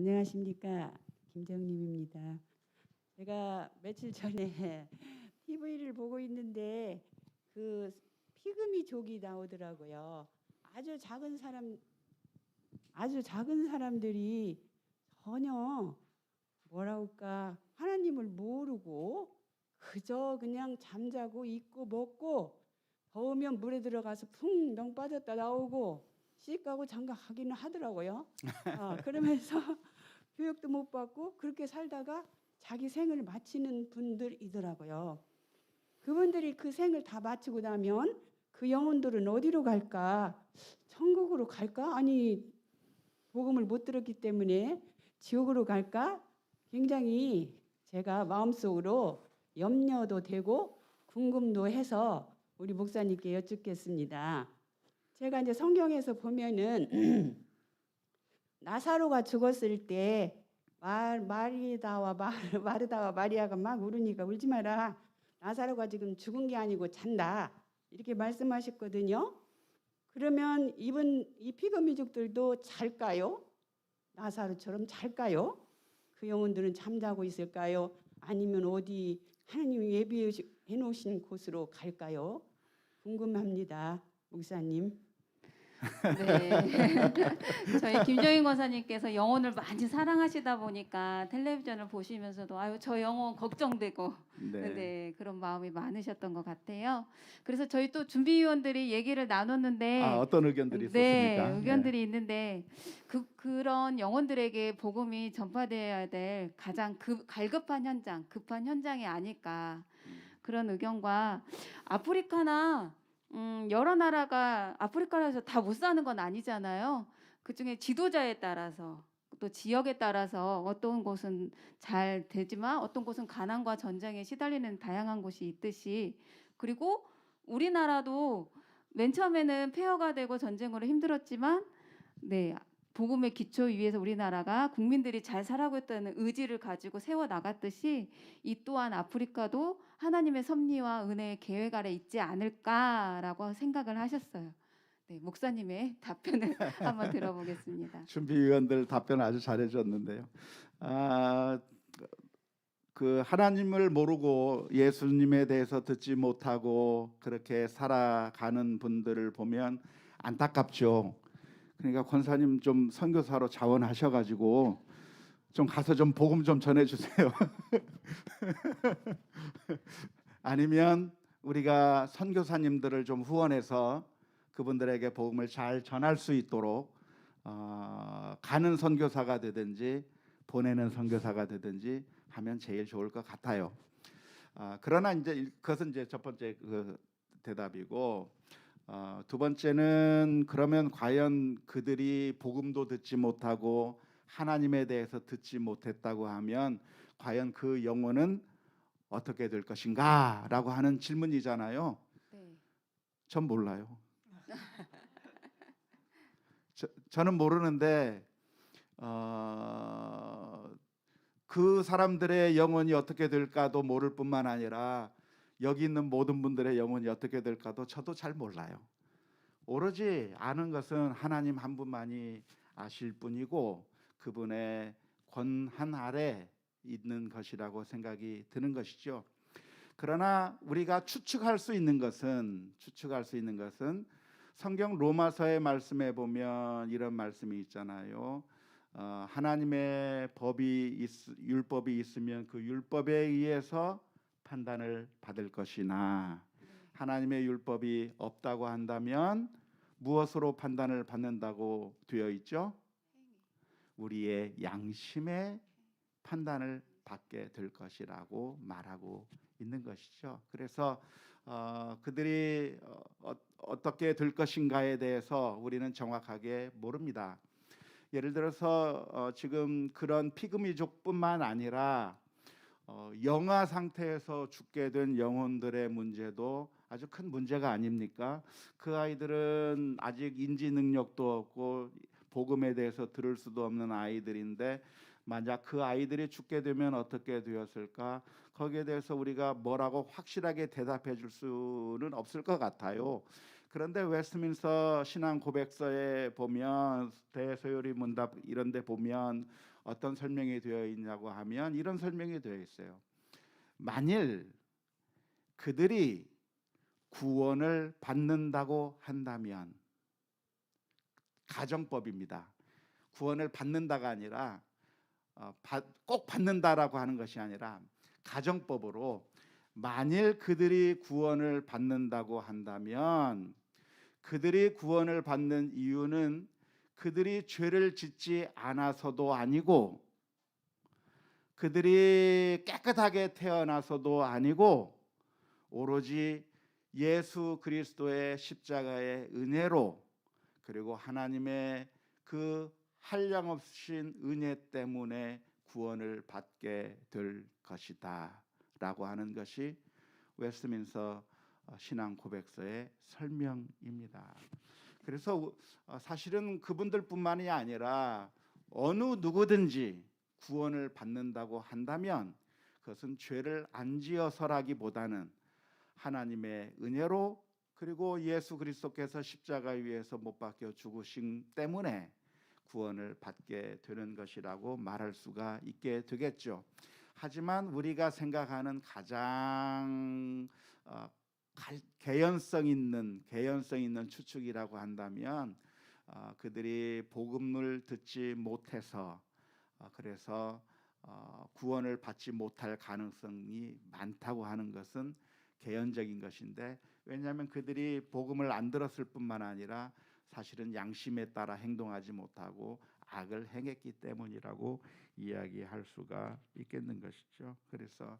안녕하십니까, 김정림입니다. 제가 며칠 전에 TV를 보고 있는데 그 피그미족이 나오더라고요. 아주 작은 사람, 아주 작은 사람들이 전혀 뭐라 할까 하나님을 모르고 그저 그냥 잠자고 입고 먹고 더우면 물에 들어가서 풍덩 빠졌다 나오고 씻고 장가가기는 하더라고요. 그러면서 교육도 못 받고 그렇게 살다가 자기 생을 마치는 분들이더라고요. 그분들이 그 생을 다 마치고 나면 그 영혼들은 어디로 갈까? 천국으로 갈까? 아니 복음을 못 들었기 때문에 지옥으로 갈까? 굉장히 제가 마음속으로 염려도 되고 궁금도 해서 우리 목사님께 여쭙겠습니다. 제가 이제 성경에서 보면은 나사로가 죽었을 때 마르다와 마리아가 막 울으니까 울지 마라. 나사로가 지금 죽은 게 아니고 잔다. 이렇게 말씀하셨거든요. 그러면 이 피그미족들도 잘까요? 나사로처럼 잘까요? 그 영혼들은 잠자고 있을까요? 아니면 어디 하나님이 예비해 놓으신 곳으로 갈까요? 궁금합니다. 목사님. 네. 저희 김정인 권사님께서 영혼을 많이 사랑하시다 보니까 텔레비전을 보시면서도 아유 저 영혼 걱정되고 네, 그런 마음이 많으셨던 것 같아요. 그래서 저희 또 준비위원들이 얘기를 나눴는데 어떤 의견들이 네, 있었습니까? 의견들이 있는데 그런 영혼들에게 복음이 전파되어야 될 가장 갈급한 현장, 급한 현장이 아닐까 그런 의견과 아프리카나 여러 나라가 아프리카에서 다 못 사는 건 아니잖아요. 그중에 지도자에 따라서 또 지역에 따라서 어떤 곳은 잘 되지만 어떤 곳은 가난과 전쟁에 시달리는 다양한 곳이 있듯이 그리고 우리나라도 맨 처음에는 폐허가 되고 전쟁으로 힘들었지만 네, 복음의 기초 위에서 우리나라가 국민들이 잘 살아가겠다는 의지를 가지고 세워 나갔듯이 이 또한 아프리카도 하나님의 섭리와 은혜의 계획 아래 있지 않을까라고 생각을 하셨어요. 네, 목사님의 답변을 한번 들어보겠습니다. 준비위원들 답변 아주 잘해줬는데요. 그 하나님을 모르고 예수님에 대해서 듣지 못하고 그렇게 살아가는 분들을 보면 안타깝죠. 그러니까 권사님 좀 선교사로 자원하셔가지고 좀 가서 좀 복음 좀 전해주세요. 아니면 우리가 선교사님들을 좀 후원해서 그분들에게 복음을 잘 전할 수 있도록 가는 선교사가 되든지 보내는 선교사가 되든지 하면 제일 좋을 것 같아요. 그러나 이제 그것은 이제 첫 번째 그 대답이고 두 번째는 그러면 과연 그들이 복음도 듣지 못하고 하나님에 대해서 듣지 못했다고 하면 과연 그 영혼은 어떻게 될 것인가 라고 하는 질문이잖아요. 네. 전 몰라요. 저는 모르는데 그 사람들의 영혼이 어떻게 될까도 모를 뿐만 아니라 여기 있는 모든 분들의 영혼이 어떻게 될까도 저도 잘 몰라요. 오로지 아는 것은 하나님 한 분만이 아실 뿐이고 그분의 권한 아래 있는 것이라고 생각이 드는 것이죠. 그러나 우리가 추측할 수 있는 것은 성경 로마서의 말씀에 보면 이런 말씀이 있잖아요. 하나님의 율법이 있으면 그 율법에 의해서 판단을 받을 것이나 하나님의 율법이 없다고 한다면 무엇으로 판단을 받는다고 되어 있죠? 우리의 양심의 판단을 받게 될 것이라고 말하고 있는 것이죠. 그래서 그들이 어떻게 될 것인가에 대해서 우리는 정확하게 모릅니다. 예를 들어서 지금 그런 피그미족뿐만 아니라 영아 상태에서 죽게 된 영혼들의 문제도 아주 큰 문제가 아닙니까? 그 아이들은 아직 인지 능력도 없고 복음에 대해서 들을 수도 없는 아이들인데 만약 그 아이들이 죽게 되면 어떻게 되었을까? 거기에 대해서 우리가 뭐라고 확실하게 대답해 줄 수는 없을 것 같아요. 그런데 웨스트민스터 신앙 고백서에 보면 대소요리 문답 이런 데 보면 어떤 설명이 되어 있냐고 하면 이런 설명이 되어 있어요. 만일 그들이 구원을 받는다고 한다면, 가정법입니다. 구원을 받는다가 아니라 꼭 받는다라고 하는 것이 아니라 가정법으로 만일 그들이 구원을 받는다고 한다면 그들이 구원을 받는 이유는 그들이 죄를 짓지 않아서도 아니고 그들이 깨끗하게 태어나서도 아니고 오로지 예수 그리스도의 십자가의 은혜로 그리고 하나님의 그 한량없으신 은혜 때문에 구원을 받게 될 것이다 라고 하는 것이 웨스트민스터 신앙 고백서의 설명입니다. 그래서 사실은 그분들뿐만이 아니라 어느 누구든지 구원을 받는다고 한다면 그것은 죄를 안 지어서라기보다는 하나님의 은혜로 그리고 예수 그리스도께서 십자가 위에서 못 박혀 죽으신 때문에 구원을 받게 되는 것이라고 말할 수가 있게 되겠죠. 하지만 우리가 생각하는 가장 개연성 있는 추측이라고 한다면 그들이 복음을 듣지 못해서 그래서 구원을 받지 못할 가능성이 많다고 하는 것은 개연적인 것인데, 왜냐하면 그들이 복음을 안 들었을 뿐만 아니라 사실은 양심에 따라 행동하지 못하고 악을 행했기 때문이라고 이야기할 수가 있겠는 것이죠. 그래서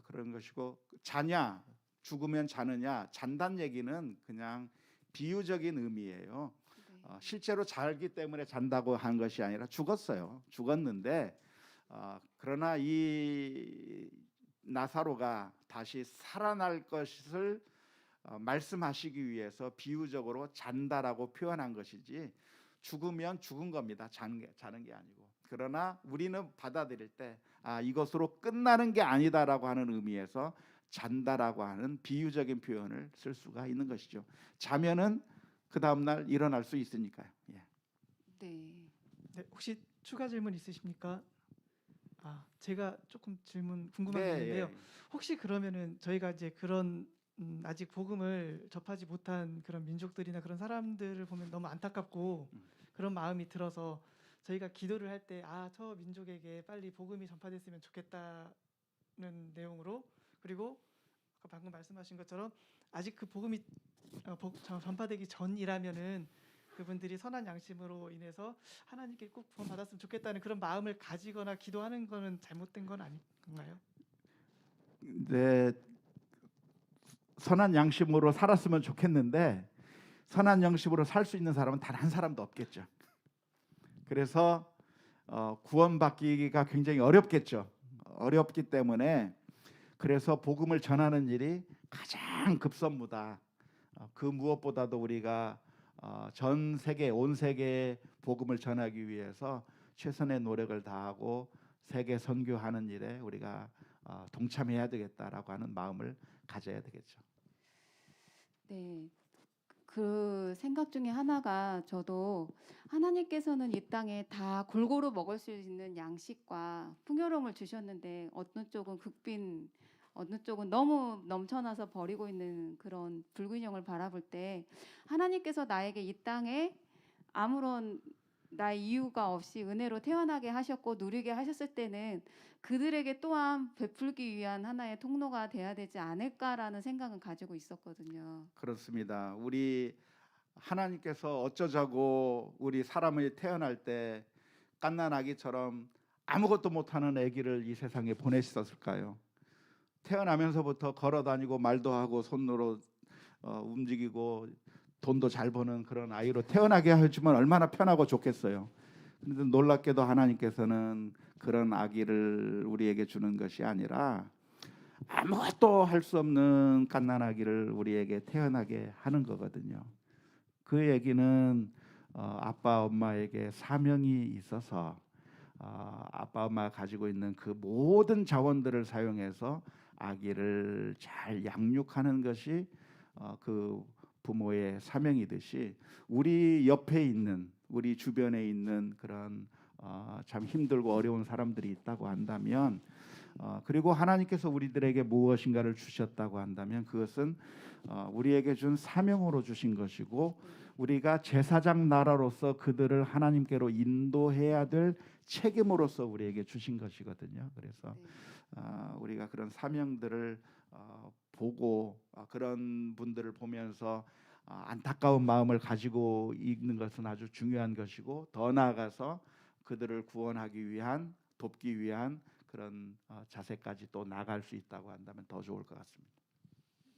그런 것이고, 자냐 죽으면 자느냐, 잔다는 얘기는 그냥 비유적인 의미예요. 실제로 자기 때문에 잔다고 한 것이 아니라 죽었는데 그러나 이 나사로가 다시 살아날 것을 말씀하시기 위해서 비유적으로 잔다라고 표현한 것이지 죽으면 죽은 겁니다. 자는 게 아니고. 그러나 우리는 받아들일 때 이것으로 끝나는 게 아니다라고 하는 의미에서 잔다라고 하는 비유적인 표현을 쓸 수가 있는 것이죠. 자면은 그 다음 날 일어날 수 있으니까요. 예. 네. 네, 혹시 추가 질문 있으십니까? 제가 조금 질문 궁금한 게 네, 있는데요. 예. 혹시 그러면은 저희가 이제 그런 아직 복음을 접하지 못한 그런 민족들이나 그런 사람들을 보면 너무 안타깝고 그런 마음이 들어서 저희가 기도를 할 때 저 민족에게 빨리 복음이 전파됐으면 좋겠다는 내용으로, 그리고 아까 방금 말씀하신 것처럼 아직 그 복음이 전파되기 전이라면은 그분들이 선한 양심으로 인해서 하나님께 꼭 구원 받았으면 좋겠다는 그런 마음을 가지거나 기도하는 거는 잘못된 건 아닌가요? 네, 선한 양심으로 살았으면 좋겠는데 선한 양심으로 살 수 있는 사람은 단 한 사람도 없겠죠. 그래서 구원받기가 굉장히 어렵겠죠. 어렵기 때문에 그래서 복음을 전하는 일이 가장 급선무다. 그 무엇보다도 우리가 전 세계, 온 세계에 복음을 전하기 위해서 최선의 노력을 다하고 세계 선교하는 일에 우리가 동참해야 되겠다라고 하는 마음을 가져야 되겠죠. 네. 그 생각 중에 하나가, 저도 하나님께서는 이 땅에 다 골고루 먹을 수 있는 양식과 풍요로움을 주셨는데 어느 쪽은 극빈, 어느 쪽은 너무 넘쳐나서 버리고 있는 그런 불균형을 바라볼 때, 하나님께서 나에게 이 땅에 아무런 나의 이유가 없이 은혜로 태어나게 하셨고 누리게 하셨을 때는 그들에게 또한 베풀기 위한 하나의 통로가 돼야 되지 않을까라는 생각은 가지고 있었거든요. 그렇습니다. 우리 하나님께서 어쩌자고 우리 사람이 태어날 때 갓난 아기처럼 아무것도 못하는 아기를 이 세상에 보내셨을까요? 태어나면서부터 걸어다니고 말도 하고 손으로 움직이고 돈도 잘 버는 그런 아이로 태어나게 해주면 얼마나 편하고 좋겠어요. 그런데 놀랍게도 하나님께서는 그런 아기를 우리에게 주는 것이 아니라 아무것도 할 수 없는 갓난 아기를 우리에게 태어나게 하는 거거든요. 그 얘기는 아빠 엄마에게 사명이 있어서 아빠 엄마가 가지고 있는 그 모든 자원들을 사용해서 아기를 잘 양육하는 것이 그 부모의 사명이듯이 우리 옆에 있는 우리 주변에 있는 그런 참 힘들고 어려운 사람들이 있다고 한다면 그리고 하나님께서 우리들에게 무엇인가를 주셨다고 한다면 그것은 우리에게 준 사명으로 주신 것이고 우리가 제사장 나라로서 그들을 하나님께로 인도해야 될 책임으로서 우리에게 주신 것이거든요. 그래서 우리가 그런 사명들을 보고 그런 분들을 보면서 안타까운 마음을 가지고 있는 것은 아주 중요한 것이고 더 나아가서 그들을 구원하기 위한 돕기 위한 그런 자세까지 또 나갈 수 있다고 한다면 더 좋을 것 같습니다.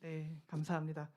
네, 감사합니다.